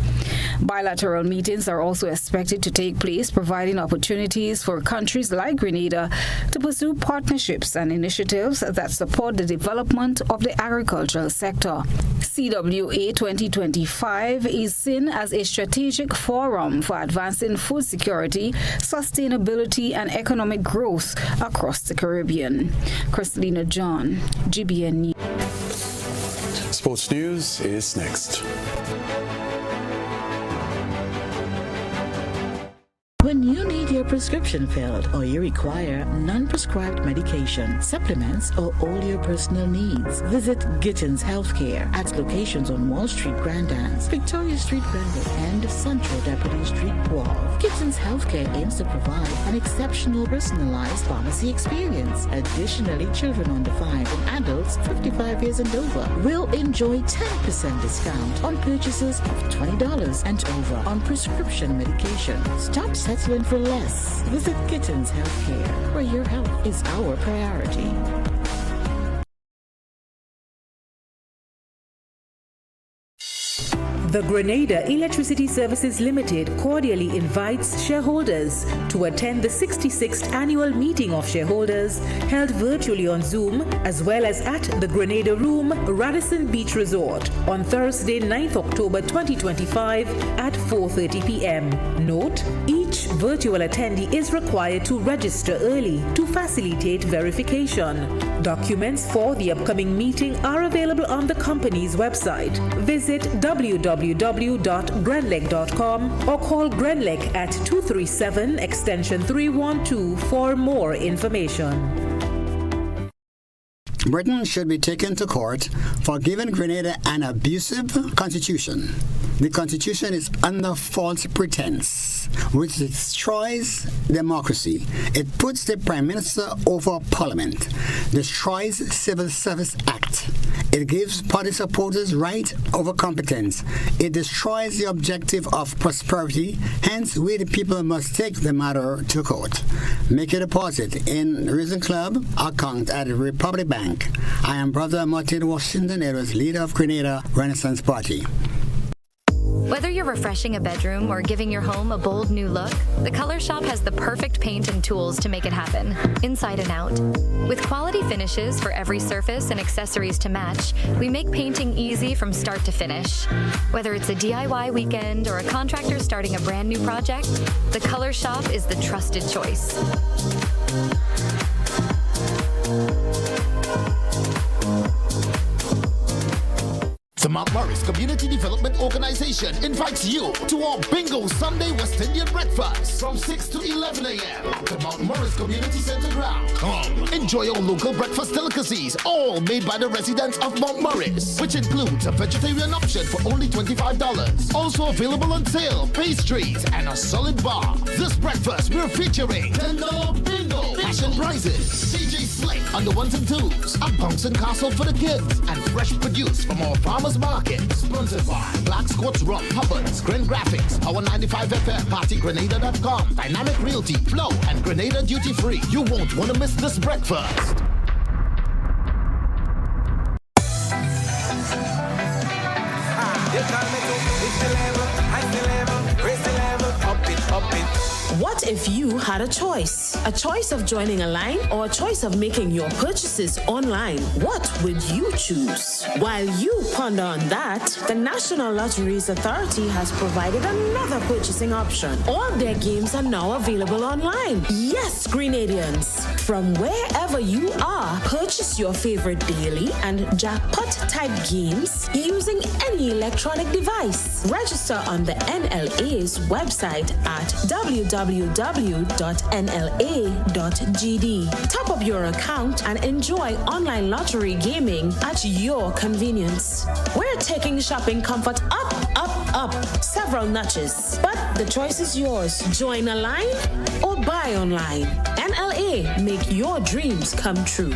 Bilateral meetings are also expected to take place, providing opportunities for countries like Grenada to pursue partnerships and initiatives that support the development of the agricultural sector. CWA 2025 is seen as a strategic forum for advancing food security, sustainability, and economic growth across the Caribbean. Kristalina John, GBN News. Sports News is next. When you need your prescription filled or you require non-prescribed medication, supplements, or all your personal needs, visit Gittins Healthcare at locations on Wall Street, Grand Anse, Victoria Street, Granville, and Central Deputy Street, Wharf. Gittins Healthcare aims to provide an exceptional personalized pharmacy experience. Additionally, children under 5 and adults 55 years and over will enjoy 10% discount on purchases of $20 and over on prescription medication. Stop settling for less. Visit Gittins Healthcare, where your health is our priority. The Grenada Electricity Services Limited cordially invites shareholders to attend the 66th Annual Meeting of Shareholders held virtually on Zoom as well as at the Grenada Room, Radisson Beach Resort on Thursday, 9th October 2025 at 4:30 p.m. Note, each virtual attendee is required to register early to facilitate verification. Documents for the upcoming meeting are available on the company's website. Visit www.grenlec.com or call Grenlec at 237 extension 312 for more information. Britain should be taken to court for giving Grenada an abusive constitution. The constitution is under false pretense, which destroys democracy. It puts the Prime Minister over Parliament, destroys Civil Service Act. It gives party supporters right over competence. It destroys the objective of prosperity. Hence, we the people must take the matter to court. Make a deposit in Risen Club account at the Republic Bank. I am Brother Martin Washington Edwards, leader of Grenada Renaissance Party. Whether you're refreshing a bedroom or giving your home a bold new look, the Color Shop has the perfect paint and tools to make it happen, inside and out. With quality finishes for every surface and accessories to match, we make painting easy from start to finish. Whether it's a DIY weekend or a contractor starting a brand new project, the Color Shop is the trusted choice. The Mount Morris Community Development Organization invites you to our Bingo Sunday West Indian breakfast from 6 to 11 a.m. to Mount Morris Community Center ground. Come, enjoy our local breakfast delicacies, all made by the residents of Mount Morris, which includes a vegetarian option for only $25. Also available on sale, pastries, and a solid bar. This breakfast, we're featuring $10 Bingo, passion prizes, CJ Slick on the 1s and 2s, a bouncing castle for the kids, and fresh produce from our farmers market. Sponsored by Black Scots Rum, Hubbard's, Grin Graphics, Our 95 FM, PartyGrenada.com, Dynamic Realty, Flow, and Grenada Duty Free. You won't want to miss this breakfast. What if you had a choice? A choice of joining a line or a choice of making your purchases online? What would you choose? While you ponder on that, the National Lotteries Authority has provided another purchasing option. All their games are now available online. Yes, Grenadians, from wherever you are, purchase your favorite daily and jackpot type games using any electronic device. Register on the NLA's website at www.nla.gd. Top up your account and enjoy online lottery gaming at your convenience. We're taking shopping comfort up several notches. But the choice is yours. Join a line or buy online. NLA, make your dreams come true.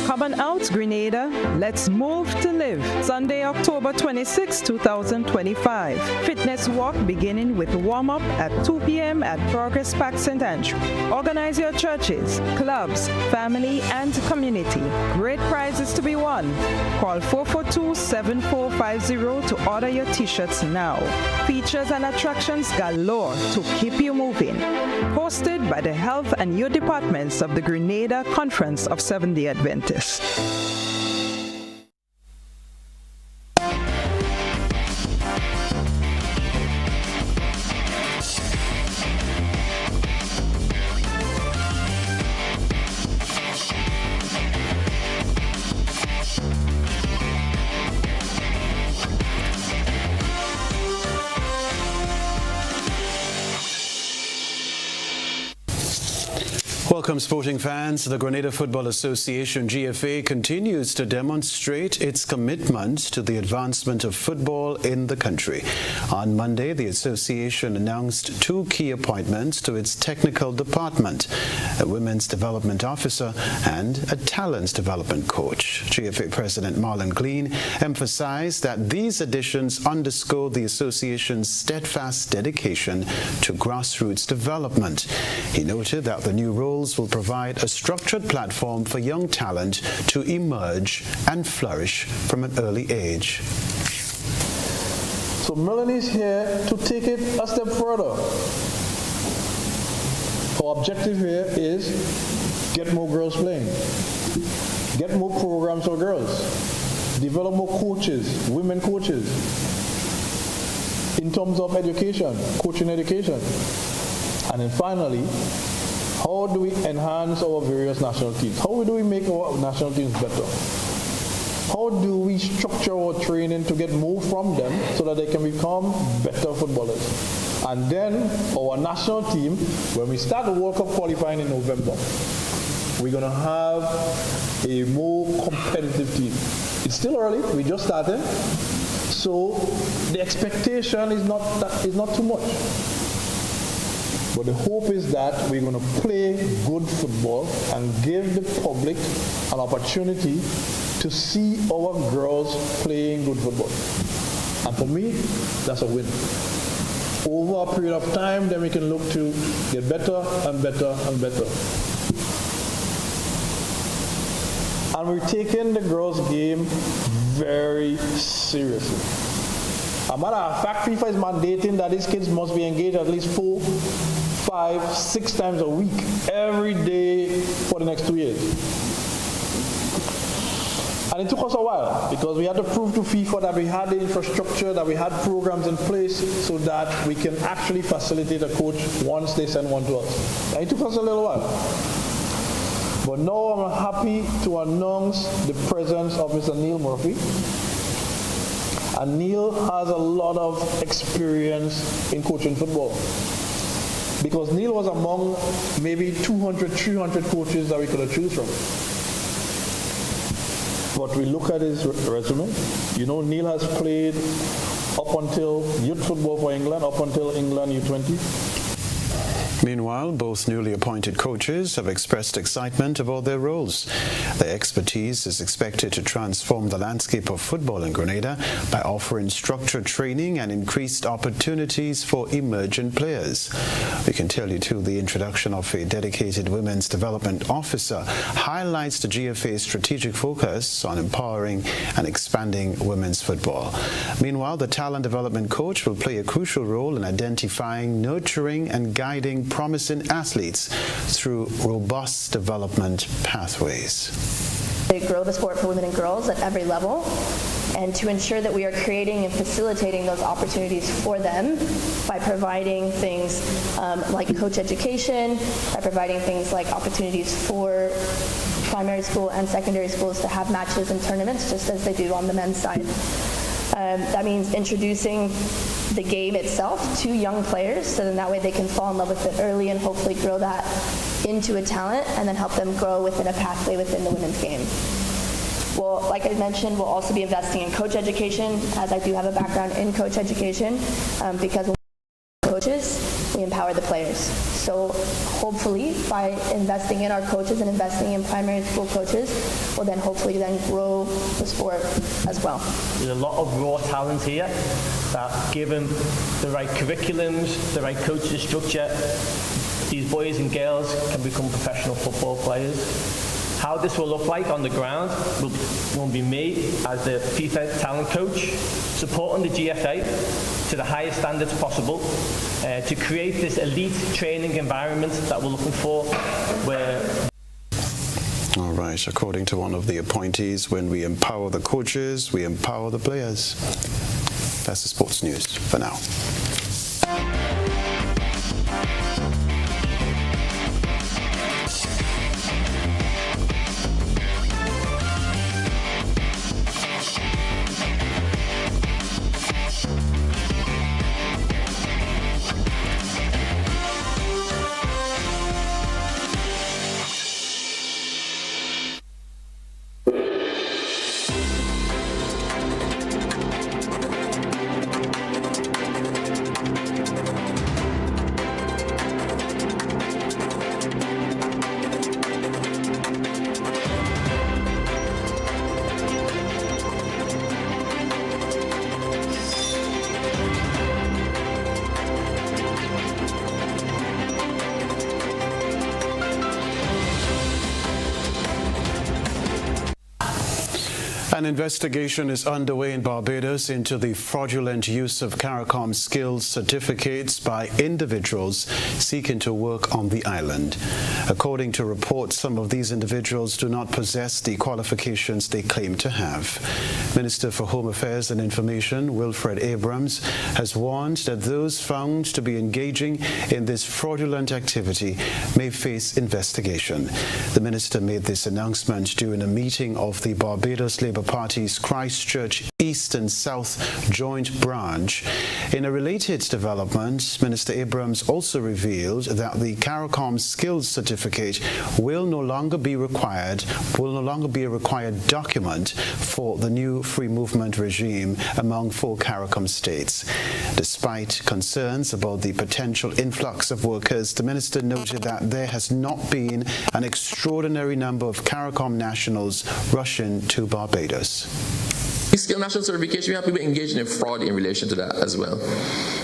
Come on out, Grenada. Let's move to live. Sunday, October 26, 2025. Fitness walk beginning with warm-up at 2 p.m. at Progress Park St. Andrew. Organize your churches, clubs, family, and community. Great prizes to be won. Call 442-7450 to order your t-shirts now. Features and attractions galore to keep you moving. Hosted by the Health and Youth Departments of the Grenada Conference of Seventh-day Adventists. Welcome, sporting fans. The Grenada Football Association, GFA, continues to demonstrate its commitment to the advancement of football in the country. On Monday, the association announced 2 key appointments to its technical department, a women's development officer and a talent development coach. GFA President Marlon Glean emphasized that these additions underscore the association's steadfast dedication to grassroots development. He noted that the new roles will provide a structured platform for young talent to emerge and flourish from an early age. So Melanie is here to take it a step further. Our objective here is get more girls playing, get more programs for girls, develop more coaches, women coaches, in terms of education, coaching education. And then finally, how do we enhance our various national teams? How do we make our national teams better? How do we structure our training to get more from them so that they can become better footballers? And then our national team, when we start the World Cup qualifying in November, we're going to have a more competitive team. It's still early, we just started, so the expectation is not too much. But the hope is that we're going to play good football and give the public an opportunity to see our girls playing good football. And for me, that's a win. Over a period of time, then we can look to get better and better and better. And we're taking the girls' game very seriously. As a matter of fact, FIFA is mandating that these kids must be engaged at least 4, 5, 6 times a week, every day for the next 2 years. And it took us a while because we had to prove to FIFA that we had the infrastructure, that we had programs in place so that we can actually facilitate a coach once they send one to us. And it took us a little while. But now I'm happy to announce the presence of Mr. Neil Murphy. And Neil has a lot of experience in coaching football. Because Neil was among maybe 200, 300 coaches that we could have choose from. But we look at his resume. You know, Neil has played up until youth football for England, up until England U20. Meanwhile, both newly appointed coaches have expressed excitement about their roles. Their expertise is expected to transform the landscape of football in Grenada by offering structured training and increased opportunities for emerging players. We can tell you too, the introduction of a dedicated women's development officer highlights the GFA's strategic focus on empowering and expanding women's football. Meanwhile, the talent development coach will play a crucial role in identifying, nurturing, and guiding promising athletes through robust development pathways. They grow the sport for women and girls at every level, and to ensure that we are creating and facilitating those opportunities for them by providing things like coach education, by providing things like opportunities for primary school and secondary schools to have matches and tournaments just as they do on the men's side. That means introducing the game itself to young players, so then that way they can fall in love with it early and hopefully grow that into a talent and then help them grow within a pathway within the women's game. Well, like I mentioned, we'll also be investing in coach education, as I do have a background in coach education, because when we coaches, we empower the players. So hopefully by investing in our coaches and investing in primary school coaches, we'll then hopefully then grow the sport as well. There's a lot of raw talent here that, given the right curriculums, the right coaching structure, these boys and girls can become professional football players. How this will look like on the ground will be me as the FIFA talent coach, supporting the GFA to the highest standards possible to create this elite training environment that we're looking for. All right, according to one of the appointees, when we empower the coaches, we empower the players. That's the sports news for now. An investigation is underway in Barbados into the fraudulent use of CARICOM skills certificates by individuals seeking to work on the island. According to reports, some of these individuals do not possess the qualifications they claim to have. Minister for Home Affairs and Information, Wilfred Abrams, has warned that those found to be engaging in this fraudulent activity may face investigation. The minister made this announcement during a meeting of the Barbados Labour Party's Christchurch East and South Joint Branch. In a related development, Minister Abrams also revealed that the CARICOM skills certificate will no longer be a required document for the new free movement regime among 4 CARICOM states. Despite concerns about the potential influx of workers, the minister noted that there has not been an extraordinary number of CARICOM nationals rushing to Barbados. Skill national certification, you have people engaging in fraud in relation to that as well.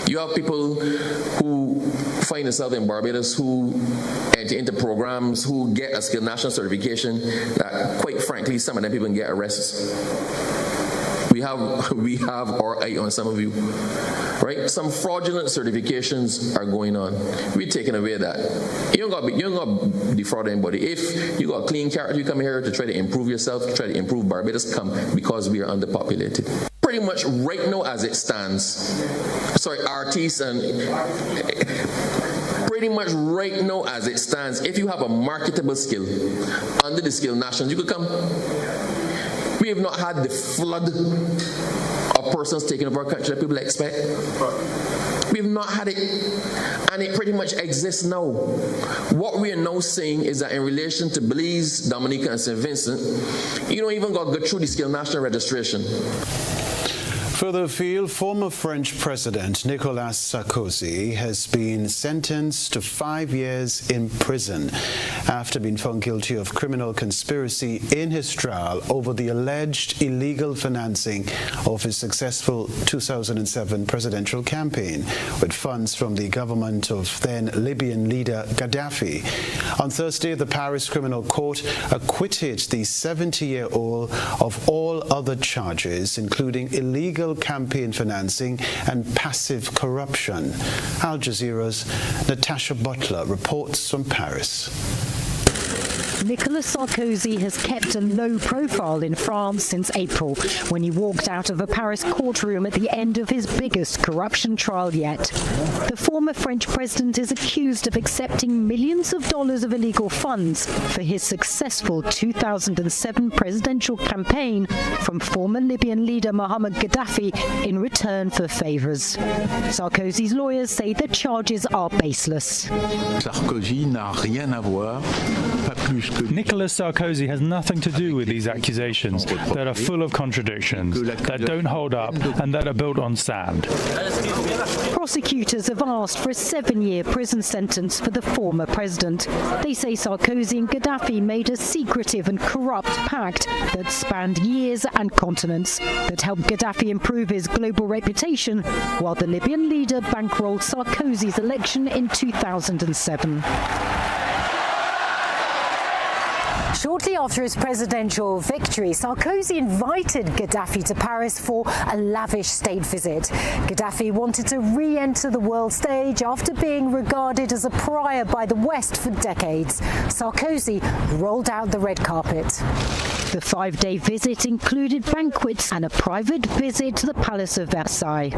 You have people who find themselves in Barbados who enter into programs who get a skill national certification that, quite frankly, some of them people can get arrested. We have our eye on some of you, right? Some fraudulent certifications are going on. We're taking away that. You don't got to defraud anybody. If you got a clean character, you come here to try to improve yourself, to try to improve Barbados, come because we are underpopulated. Pretty much right now as it stands, artists and pretty much right now as it stands, if you have a marketable skill under the Skilled Nationals, you could come. We have not had the flood of persons taking over our country that people expect. We have not had it, and it pretty much exists now. What we are now saying is that in relation to Belize, Dominica, and St. Vincent, you don't even got to go through the Skilled National registration. Further afield, former French President Nicolas Sarkozy has been sentenced to 5 years in prison after being found guilty of criminal conspiracy in his trial over the alleged illegal financing of his successful 2007 presidential campaign with funds from the government of then Libyan leader Gaddafi. On Thursday, the Paris Criminal Court acquitted the 70-year-old of all other charges, including illegal campaign financing and passive corruption. Al Jazeera's Natasha Butler reports from Paris. Nicolas Sarkozy has kept a low profile in France since April, when he walked out of a Paris courtroom at the end of his biggest corruption trial yet. The former French president is accused of accepting millions of dollars of illegal funds for his successful 2007 presidential campaign from former Libyan leader Muammar Gaddafi in return for favors. Sarkozy's lawyers say the charges are baseless. Sarkozy n'a rien à voir, pas plus. Nicolas Sarkozy has nothing to do with these accusations that are full of contradictions, that don't hold up, and that are built on sand. Prosecutors have asked for a 7-year prison sentence for the former president. They say Sarkozy and Gaddafi made a secretive and corrupt pact that spanned years and continents that helped Gaddafi improve his global reputation, while the Libyan leader bankrolled Sarkozy's election in 2007. Shortly after his presidential victory, Sarkozy invited Gaddafi to Paris for a lavish state visit. Gaddafi wanted to re-enter the world stage after being regarded as a pariah by the West for decades. Sarkozy rolled out the red carpet. The 5-day visit included banquets and a private visit to the Palace of Versailles.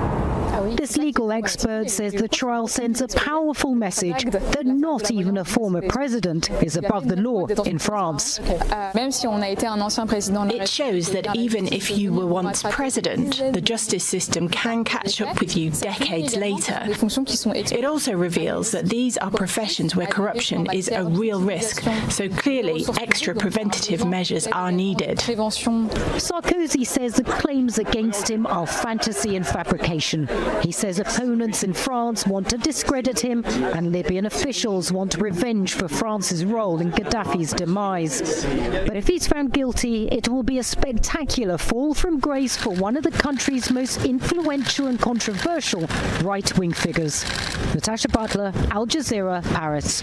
This legal expert says the trial sends a powerful message that not even a former president is above the law in France. It shows that even if you were once president, the justice system can catch up with you decades later. It also reveals that these are professions where corruption is a real risk, so clearly extra preventative measures are needed. Sarkozy says the claims against him are fantasy and fabrication. He says opponents in France want to discredit him, and Libyan officials want revenge for France's role in Gaddafi's demise. But if he's found guilty, it will be a spectacular fall from grace for one of the country's most influential and controversial right-wing figures. Natasha Butler, Al Jazeera, Paris.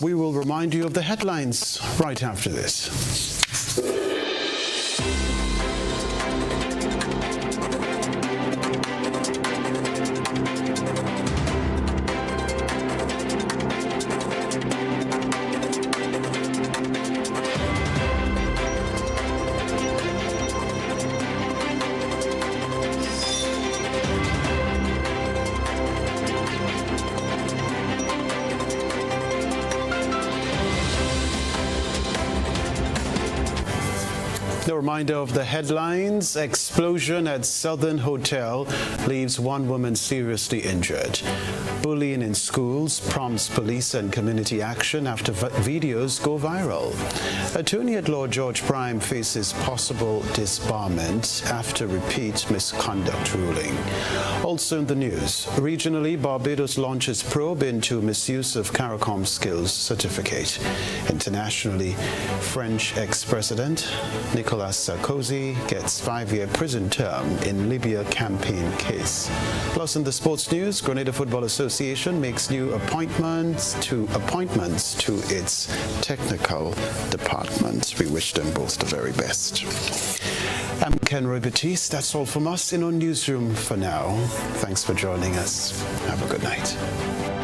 We will remind you of the headlines right after this. The reminder of the headlines: explosion at Southern Hotel leaves one woman seriously injured. Bullying in schools prompts police and community action after videos go viral. Attorney at Law George Prime faces possible disbarment after repeat misconduct ruling. Also in the news, regionally, Barbados launches probe into misuse of CARICOM skills certificate. Internationally, French ex-president Nicolas Sarkozy gets 5-year prison term in Libya campaign case. Plus in the sports news, Grenada Football Association makes new appointments to its technical department. We wish them both the very best. I'm Kenroy, Baptiste. That's all from us in our newsroom for now. Thanks for joining us. Have a good night.